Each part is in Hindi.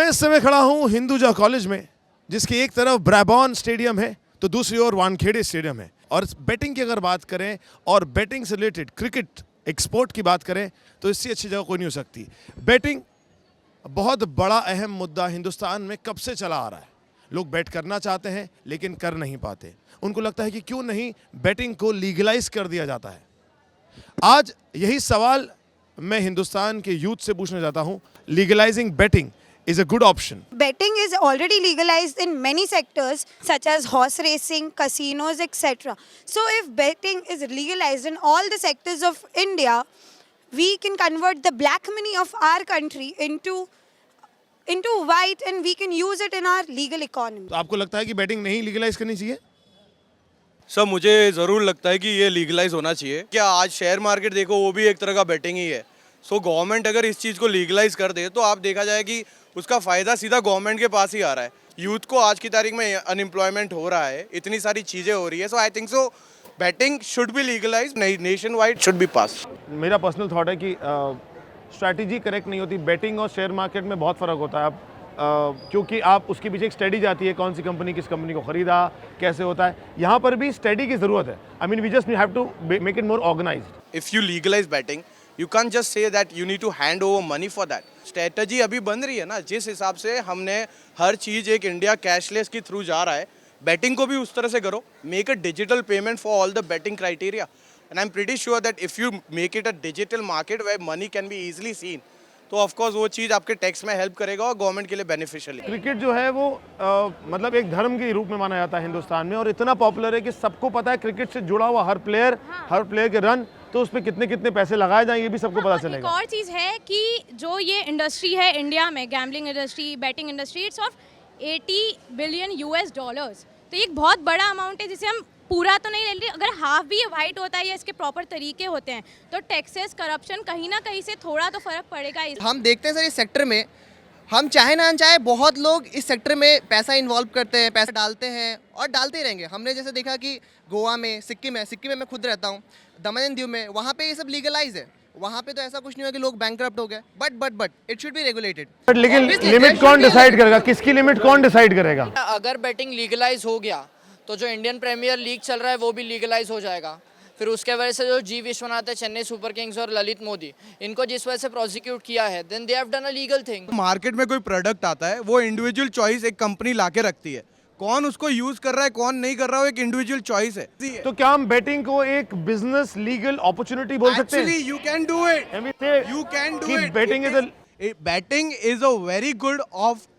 मैं इस समय खड़ा हूं हिंदुजा कॉलेज में, जिसकी एक तरफ ब्राबॉन स्टेडियम है तो दूसरी ओर वानखेड़े स्टेडियम है। और बेटिंग की अगर बात करें और बेटिंग से रिलेटेड क्रिकेट एक्सपोर्ट की बात करें तो इससे अच्छी जगह कोई नहीं हो सकती। बेटिंग बहुत बड़ा अहम मुद्दा हिंदुस्तान में कब से चला आ रहा है। लोग बेट करना चाहते हैं लेकिन कर नहीं पाते। उनको लगता है कि क्यों नहीं बेटिंग को लीगलाइज कर दिया जाता है। आज यही सवाल मैं हिंदुस्तान के यूथ से पूछना चाहता हूं। Legalising betting is a good option. Betting is already legalized in many sectors such as horse racing, casinos, etc. So if betting is legalized in all the sectors of India, we can convert the black money of our country into white and we can use it in our legal economy. तो आपको लगता है कि बेटिंग नहीं लीगलाइज करनी चाहिए? सर मुझे ज़रूर लगता है कि ये लीगलाइज होना चाहिए। क्या आज शेयर मार्केट देखो वो भी एक तरह का बेटिंग ही है। सो गवर्नमेंट अगर इस चीज़ को लीगलाइज कर दे तो आप देखा जाए कि उसका फ़ायदा सीधा गवर्नमेंट के पास ही आ रहा है। यूथ को आज की तारीख में अनएम्प्लॉयमेंट हो रहा है, इतनी सारी चीज़ें हो रही है। So I think so betting should be legalize, nationwide should be pass. मेरा पर्सनल थॉट है कि स्ट्रैटेजी करेक्ट नहीं होती। बेटिंग और शेयर मार्केट में बहुत फ़र्क होता है। क्योंकि आप उसके पीछे एक स्टडी जाती है, कौन सी कंपनी किस कंपनी को खरीदा, कैसे होता है। यहाँ पर भी स्टडी की ज़रूरत है। I mean we just have to make it more organised. If you legalise betting you can just say that you need to hand over money for that. Strategy अभी बन रही है ना, जिस हिसाब से हमने हर चीज़ एक इंडिया कैशलेस के थ्रू जा रहा है, बेटिंग को भी उस तरह से करो। Make a digital payment for all the betting criteria and I am pretty sure that if you make it a digital market where money can be easily seen, तो ऑफ कोर्स वो चीज़ आपके टैक्स में हेल्प करेगा और गवर्नमेंट के लिए बेनिफिशियल है। क्रिकेट जो है वो मतलब एक धर्म के रूप में माना जाता है हिंदुस्तान में, और इतना पॉपुलर है कि सबको पता है क्रिकेट से जुड़ा हुआ हर प्लेयर के रन, तो उस पर कितने कितने पैसे लगाए जाएं ये भी सबको पता चलेगा। एक और चीज़ है कि जो ये इंडस्ट्री है इंडिया में, gambling industry, betting industry, it's of 80 billion US dollars. तो ये एक बहुत बड़ा अमाउंट है जिसे हम पूरा तो नहीं ले रहे, अगर हाफ भी वाइट होता है या इसके प्रॉपर तरीके होते हैं तो टैक्सेस, करप्शन, कहीं ना कहीं से थोड़ा तो फर्क पड़ेगा। हम देखते हैं सर इस सेक्टर में, हम चाहे ना चाहे बहुत लोग इस सेक्टर में पैसा इन्वॉल्व करते हैं, पैसा डालते हैं और डालते ही रहेंगे। हमने जैसे देखा कि गोवा में, सिक्किम में मैं खुद रहता हूँ, दमन एंड दीव में, वहाँ पे ये सब लीगलाइज है। वहाँ पे तो ऐसा कुछ नहीं हुआ कि लोग बैंकरप्ट हो गए, but it should be regulated. But लेकिन लिमिट कौन डिसाइड करेगा? किसकी लिमिट कौन डिसाइड करेगा? अगर बेटिंग लीगलाइज हो गया तो जो इंडियन प्रीमियर लीग चल रहा है वो भी लीगलाइज हो जाएगा। फिर उसके वजह से जो जी विश्वनाथ है, चेन्नई सुपर किंग्स और ललित मोदी, इनको जिस वजह से प्रोसिक्यूट किया है, then they have done a legal thing. Market में कोई प्रोडक्ट आता है वो इंडिविजुअल चॉइस एक कंपनी लाके रखती है, कौन उसको यूज कर रहा है कौन नहीं कर रहा है, वो एक इंडिविजुअल चॉइस है। तो क्या हम बेटिंग को एक बिजनेस लीगल अपॉर्चुनिटी बोल सकते हैं? Actually, you can do it. You can do it. Betting is a very good of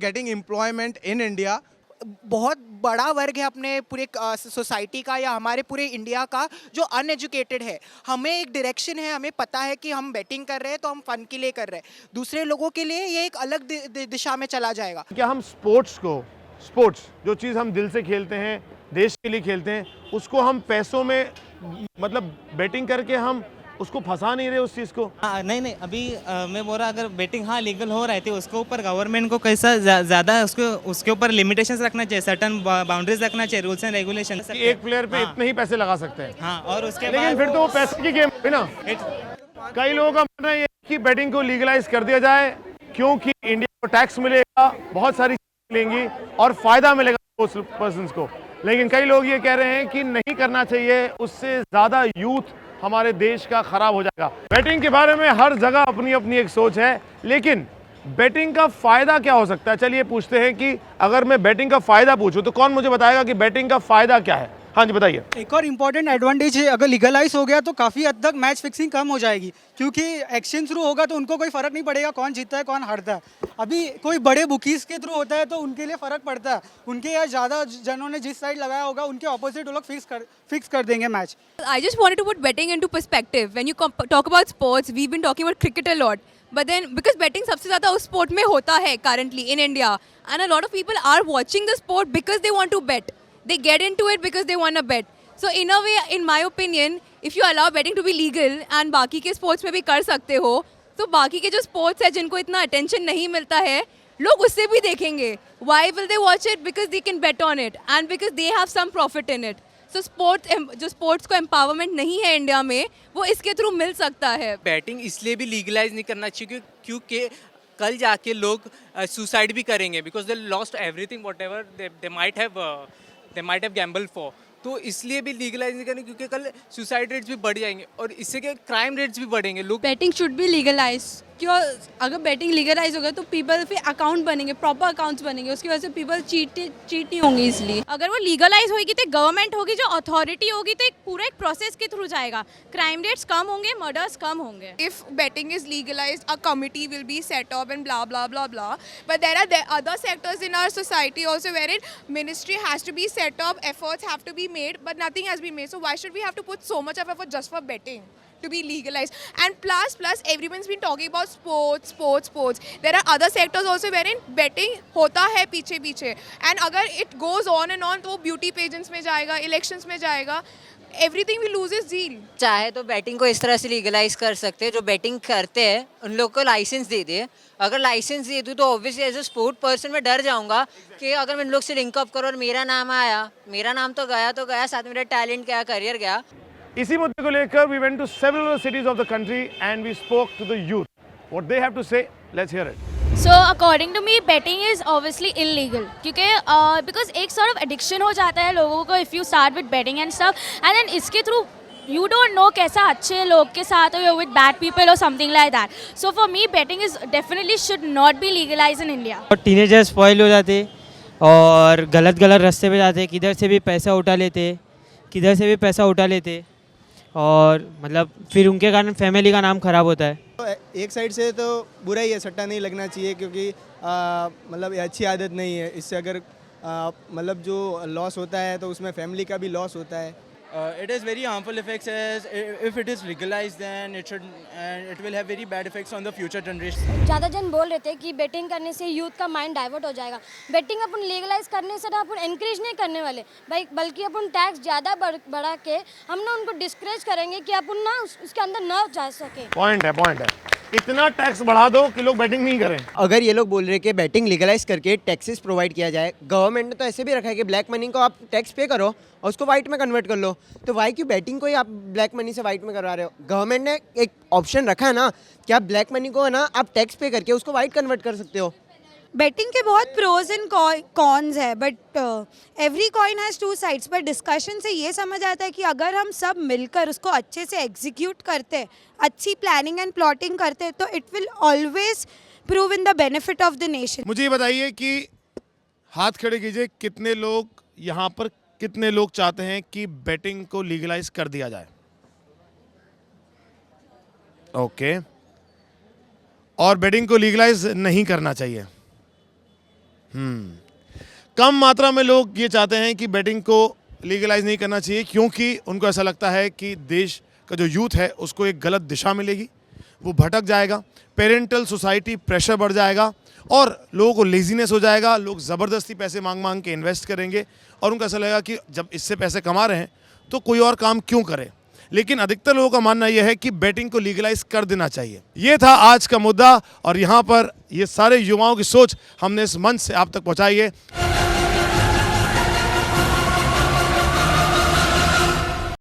getting employment in India. बहुत बड़ा वर्ग है अपने पूरे सोसाइटी का या हमारे पूरे इंडिया का जो अनएजुकेटेड है। हमें एक डायरेक्शन है, हमें पता है कि हम बेटिंग कर रहे हैं तो हम फन के लिए कर रहे हैं। दूसरे लोगों के लिए ये एक अलग दिशा में चला जाएगा। क्या हम स्पोर्ट्स जो चीज़ हम दिल से खेलते हैं, देश के लिए खेलते हैं, उसको हम पैसों में मतलब बेटिंग करके हम उसको फंसा नहीं रहे उस चीज़ को? नहीं अभी मैं बोल रहा अगर बेटिंग लीगल हो रही थी उसके ऊपर गवर्नमेंट को कैसा ज़्यादा उसके ऊपर लिमिटेशंस रखना चाहिए, सर्टन बाउंड्रीज रखना चाहिए, रूल्स एंड रेगुलेशन। एक प्लेयर पे इतने ही पैसे लगा सकते हैं। हाँ, और उसके लेकिन फिर तो वो पैसे की गेम है ना। कई लोगों का मानना है कि बेटिंग को लीगलाइज कर दिया जाए क्योंकि इंडिया को टैक्स मिलेगा, बहुत सारी चीजें मिलेंगी और फायदा मिलेगा उस पर्सन को। लेकिन कई लोग ये कह रहे हैं कि नहीं करना चाहिए, उससे ज्यादा यूथ हमारे देश का खराब हो जाएगा। बेटिंग के बारे में हर जगह अपनी अपनी एक सोच है, लेकिन बेटिंग का फायदा क्या हो सकता है? चलिए पूछते हैं कि अगर मैं बेटिंग का फायदा पूछूं तो कौन मुझे बताएगा कि बेटिंग का फायदा क्या है? हाँ जी बताइए। एक और इम्पॉर्टेंट एडवांटेज है, अगर लीगलाइज हो गया तो काफ़ी हद तक मैच फिक्सिंग कम हो जाएगी, क्योंकि एक्शन थ्रू होगा तो उनको कोई फ़र्क नहीं पड़ेगा कौन जीतता है कौन हारता है। अभी कोई बड़े बुकीज़ के थ्रू होता है तो उनके लिए फ़र्क पड़ता है, उनके या ज़्यादा जनों ने जिस साइड लगाया होगा उनके ऑपोजिट वो लोग फिक्स कर देंगे match. I just wanted to put betting into perspective. When you talk about sports, we've been talking about cricket a lot. But then because betting सबसे ज़्यादा उस sport में होता है currently in India, and a lot of people are watching the sport because they want to bet. They get into it because they want to bet. So in a way, in my opinion, if you allow betting to be legal and बाकी के sports में भी कर सकते हो, तो बाकी के जो sports है जिनको इतना attention नहीं मिलता है, लोग उससे भी देखेंगे। Why will they watch it? Because they can bet on it and because they have some profit in it. So जो स्पोर्ट्स को एम्पावरमेंट नहीं है इंडिया में, वो इसके थ्रू मिल सकता है। बैटिंग इसलिए भी लीगलाइज नहीं करना चाहिए क्योंकि कल जाके लोग सुसाइड भी करेंगे because they lost everything what ever they might have Gamble for. तो इसलिए भी लीगलाइज नहीं करनी क्योंकि कल सुसाइड रेट्स भी बढ़ जाएंगे और इससे क्या क्राइम रेट्स भी बढ़ेंगे। लोग बेटिंग शुड बी लीगलाइज। क्यों? अगर बेटिंग लीगलाइज होगा तो पीपल फिर अकाउंट बनेंगे, प्रॉपर अकाउंट्स बनेंगे, उसकी वजह से पीपल चीट नहीं होंगे। इसलिए अगर वो लीगलाइज होगी तो गवर्नमेंट होगी, जो अथॉरिटी होगी, तो एक पूरा एक प्रोसेस के थ्रू जाएगा, क्राइम रेट्स कम होंगे, मर्डर्स कम होंगे। If betting is legalized, a committee will be set up and blah blah blah blah. But there are other sectors in our society also wherein ministry has to be set up, efforts have to be made, but nothing has been made. So why should we have to put so much of effort just for betting to be legalized? And plus everyone's been talking about sports. There are other sectors also wherein betting होता है पीछे and अगर it goes on and on तो वो beauty pageants में जाएगा, elections में जाएगा, everything will lose its zeal. चाहे तो बैटिंग को इस तरह से लीगलाइज कर सकते हैं, जो बैटिंग करते हैं उन लोग को लाइसेंस दे दे। अगर लाइसेंस दे दूँ तो obviously as a sport person मैं डर जाऊंगा कि अगर मैं इन लोग से लिंक अप करूँ और मेरा नाम आया, मेरा नाम तो गया, साथ में मेरा टैलेंट गया, करियर गया। इसी मुद्दे को लेकर we went to several cities of the country and we spoke to the youth. What they have to say, let's hear it. So according to me, betting is obviously illegal क्योंकि because एक sort of addiction हो जाता है लोगों को if you start with betting and stuff, and then इसके through you don't know कैसा अच्छे लोग के साथ हो with bad people or something like that. So for me, betting is definitely should not be legalized in India. और टीनेजर्स स्पॉइल हो जाते और गलत रास्ते पे जाते, किधर से भी पैसा उठा लेते और मतलब फिर उनके कारण फैमिली का नाम खराब होता है। एक साइड से तो बुरा ही है, सट्टा नहीं लगना चाहिए क्योंकि मतलब ये अच्छी आदत नहीं है। इससे अगर मतलब जो लॉस होता है तो उसमें फैमिली का भी लॉस होता है। It has very harmful effects as if it is legalized then it will have very bad effects on the future generation. ज़्यादा जन बोल रहे थे कि बेटिंग करने से यूथ का माइंड डाइवर्ट हो जाएगा। बेटिंग अपन लीगलाइज करने से ना अपन एनकरेज नहीं करने वाले भाई, बल्कि अपन टैक्स ज़्यादा बढ़ा के हम ना उनको डिस्करेज करेंगे कि अपन ना उसके अंदर न जा सके। पॉइंट है इतना टैक्स बढ़ा दो कि लोग बैटिंग नहीं करें। अगर ये लोग बोल रहे हैं कि बैटिंग लीगलाइज करके टैक्सेस प्रोवाइड किया जाए, गवर्नमेंट ने तो ऐसे भी रखा है कि ब्लैक मनी को आप टैक्स पे करो और उसको वाइट में कन्वर्ट कर लो, तो वाई क्यों बैटिंग को ही आप ब्लैक मनी से वाइट में करवा रहे हो? गवर्नमेंट ने एक ऑप्शन रखा है ना कि आप ब्लैक मनी को है ना आप टैक्स पे करके उसको वाइट कन्वर्ट कर सकते हो। बेटिंग के बहुत प्रोज एंड कॉन्स है, but every coin has two sides. पर डिस्कशन से ये समझ आता है कि अगर हम सब मिलकर उसको अच्छे से एग्जीक्यूट करते हैं, अच्छी प्लानिंग एंड प्लॉटिंग करते हैं, तो it will always prove in the benefit of the nation. मुझे ये बताइए कि हाथ खड़े कीजिए, कितने लोग चाहते हैं कि बेटिंग को लीगलाइज कर दिया जाए? ओके। और बेटिंग को लीगलाइज नहीं करना चाहिए। कम मात्रा में लोग ये चाहते हैं कि बेटिंग को लीगलाइज नहीं करना चाहिए क्योंकि उनको ऐसा लगता है कि देश का जो यूथ है उसको एक गलत दिशा मिलेगी, वो भटक जाएगा, पेरेंटल सोसाइटी प्रेशर बढ़ जाएगा और लोगों को लेजीनेस हो जाएगा। लोग ज़बरदस्ती पैसे मांग के इन्वेस्ट करेंगे और उनको ऐसा लगेगा कि जब इससे पैसे कमा रहे हैं तो कोई और काम क्यों करें। लेकिन अधिकतर लोगों का मानना यह है कि बेटिंग को लीगलाइज कर देना चाहिए। ये था आज का मुद्दा और यहाँ पर ये सारे युवाओं की सोच हमने इस मंच से आप तक पहुँचाई है।